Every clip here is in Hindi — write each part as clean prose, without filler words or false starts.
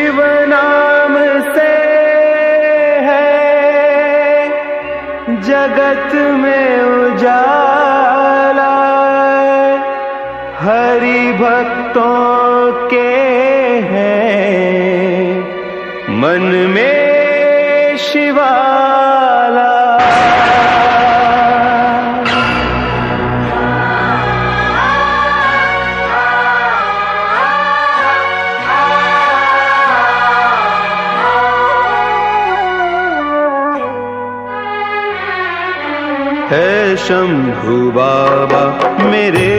शिव नाम से है जगत में उजाला, हरि भक्तों के हैं मन में शिवाला। है शंभू बाबा मेरे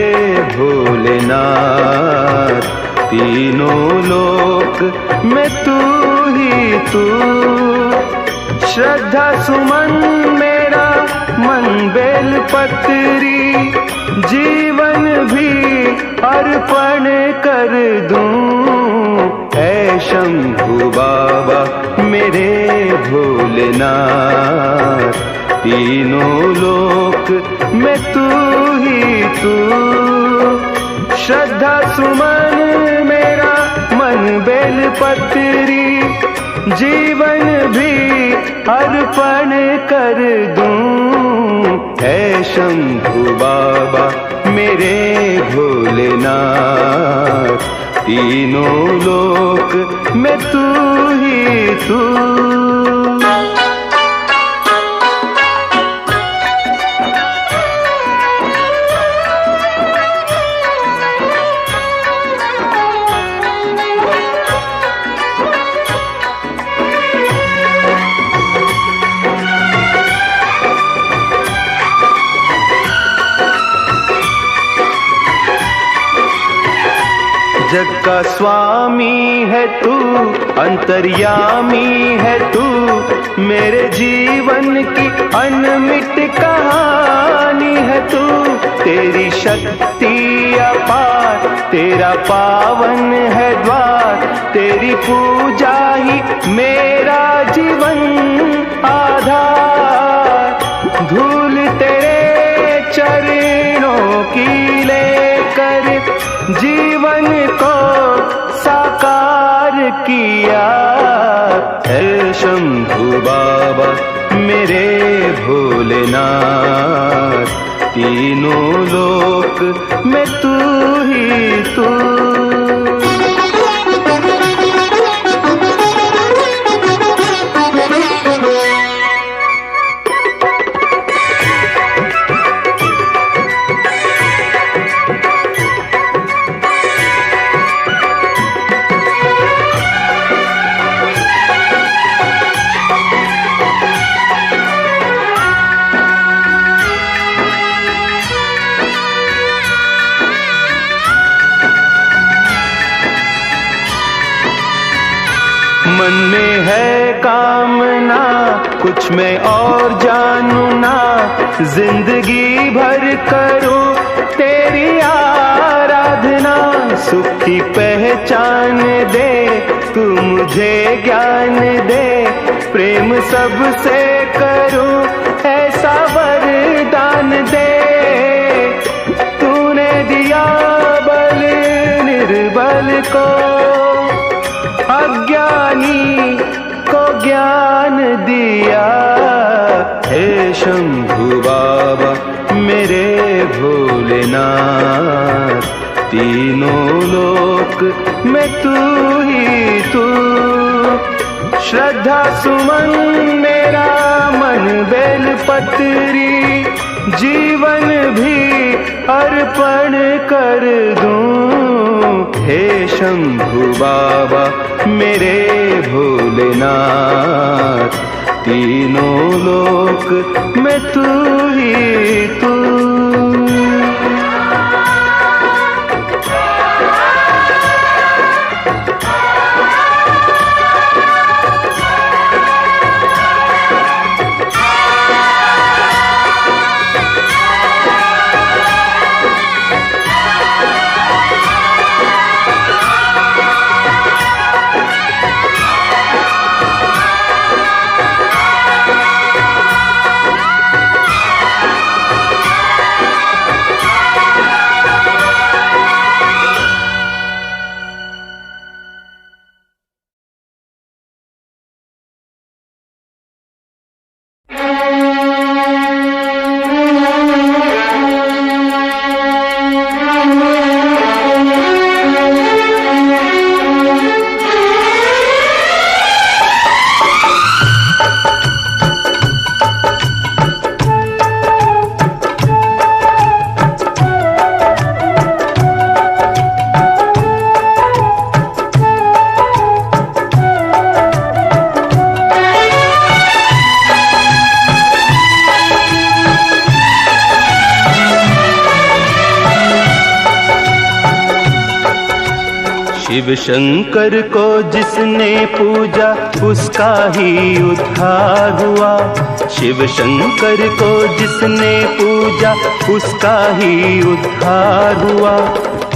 भोलेनाथ, तीनों लोक में तू ही तू। श्रद्धा सुमन मेरा मन बेल पत्री, जीवन भी अर्पण कर दूं। है शंभू बाबा मेरे भोलेनाथ, तीनों लोक में तू ही तू। श्रद्धा सुमन मेरा मन बेल पत्री, जीवन भी अर्पण कर दूं। है शंभू बाबा मेरे भोलेनाथ, तीनों लोक में तू ही तू। जग का स्वामी है तू, अंतर्यामी है तू, मेरे जीवन की अनमिट कहानी है तू। तेरी शक्ति अपार, तेरा पावन है द्वार, तेरी पूजा ही मेरा जीवन आधार। धूल तेरे चरणों की लेकर जीवन को साकार किया। है शंभू बाबा मेरे भोलेनाथ, तीनों लोक में तू ही तू। मन में है कामना कुछ मैं और जानू ना, जिंदगी भर करूं तेरी आराधना। सुख की पहचान दे तू मुझे ज्ञान दे, प्रेम सबसे करूं ऐसा वरदान दे। तूने दिया बल निर्बल को, अज्ञानी को ज्ञान दिया। हे शंभू बाबा मेरे भोलेनाथ, तीनों लोक में तू ही तू। श्रद्धा सुमन मेरा मन बेल पत्री, जीवन भी अर्पण कर दूं। हे शंभू बाबा मेरे भोलेनाथ, तीनों लोक में तू ही तू। शिव शंकर को जिसने पूजा उसका ही उद्धार हुआ। शिव शंकर को जिसने पूजा उसका ही उद्धार हुआ।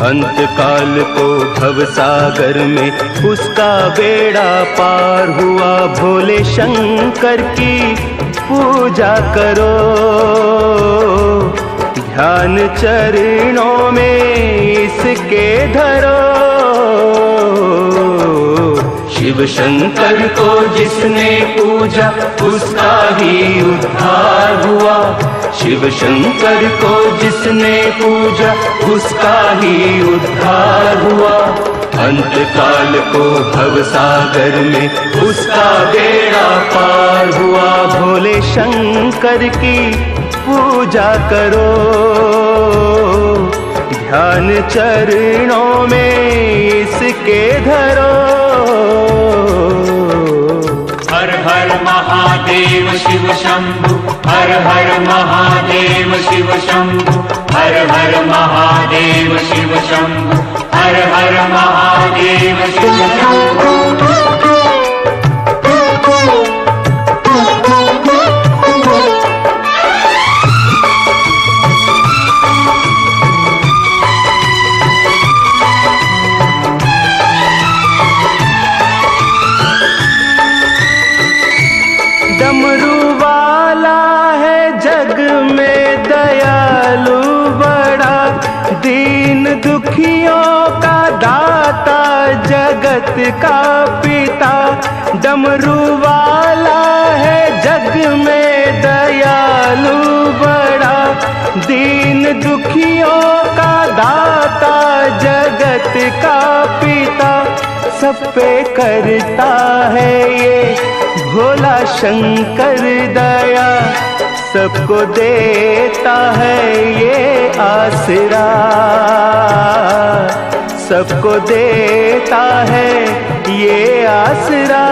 अंत काल को भव सागर में उसका बेड़ा पार हुआ। भोले शंकर की पूजा करो, ध्यान चरणों में इसके धरो। शिव शंकर को जिसने पूजा उसका ही उद्धार हुआ। शिव शंकर को जिसने पूजा उसका ही उद्धार हुआ। अंत काल को भव सागर में उसका बेड़ा पार हुआ। भोले शंकर की पूजा करो, ध्यान चरणों में इसके धरो। हर हर महादेव शिव शंभु, हर हर महादेव शिव शंभु, हर हर महादेव शिव शंभु, हर हर महादेव शिव शंभु। डमरू वाला है जग में दयालु बड़ा, दीन दुखियों का दाता जगत का पिता। डमरू वाला है जग में दयालु बड़ा, दीन दुखियों का दाता जगत का पिता। सब पे करता है ये भोला शंकर दया, सबको देता है ये आसरा, सबको देता है ये आसरा।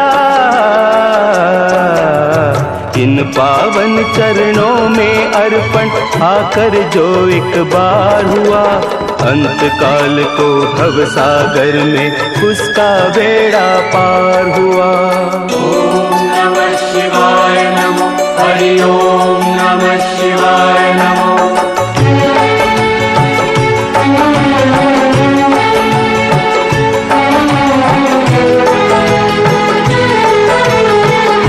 इन पावन चरणों में अर्पण आकर जो एक बार हुआ। अंत काल को भव सागर में उसका बेड़ा पार हुआ। ओम नमः शिवाय नमो, हरि ओम नमः शिवाय नमो।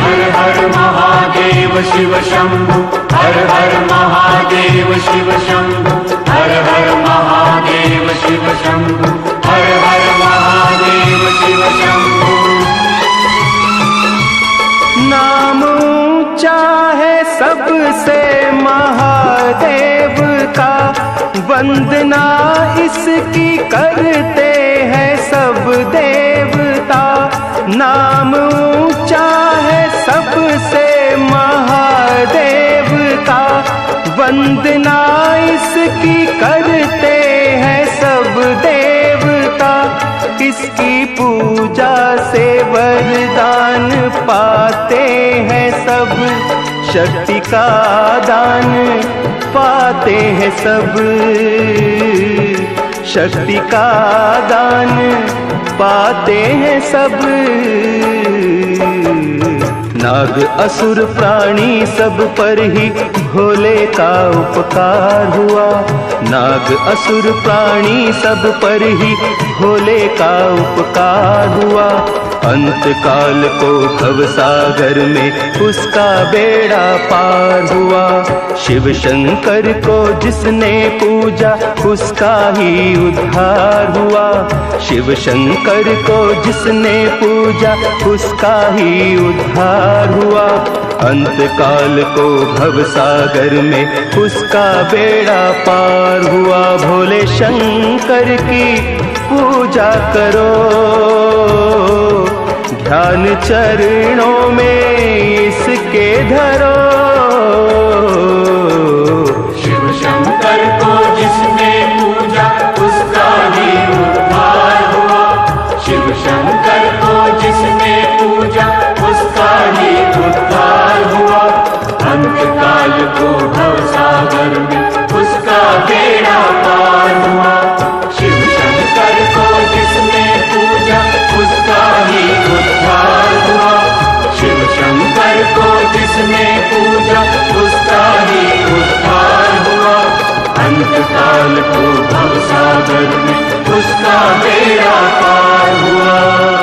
हर हर महादेव शिव शंभु, हर हर महादेव शिव शंभु, हर हर महादेव शिव शंभु, हर हर महादेव शिव शंभु। नाम ऊंचा है सबसे महादेव का, वंदना इसकी करते हैं सब देवता। नाम ऊंचा है सबसे महादेव का, वंदना इसकी करते हैं सब देवता। इसकी पूजा से वरदान पाते हैं सब, शक्ति का दान पाते हैं सब, शक्ति का दान पाते हैं सब। नाग असुर प्राणी सब पर ही भोले का उपकार हुआ। नाग असुर प्राणी सब पर ही भोले का उपकार हुआ। अंत काल को भव सागर में उसका बेड़ा पार हुआ। शिव शंकर को जिसने पूजा उसका ही उद्धार हुआ। शिव शंकर को जिसने पूजा उसका ही उद्धार हुआ। अंत काल को भव सागर में उसका बेड़ा पार हुआ। भोले शंकर की पूजा करो, ध्यान चरणों में इसके धरो। शिव शंकर को जिसने पूजा उसका ही उद्धार हुआ। शिव शंकर को जिसने पूजा उसका ही उद्धार हुआ। अंत काल को भव सागर में उसका बेड़ा पार हुआ। शिव शंकर को जिसने पूजा सागर में उसका बेड़ा पार हुआ।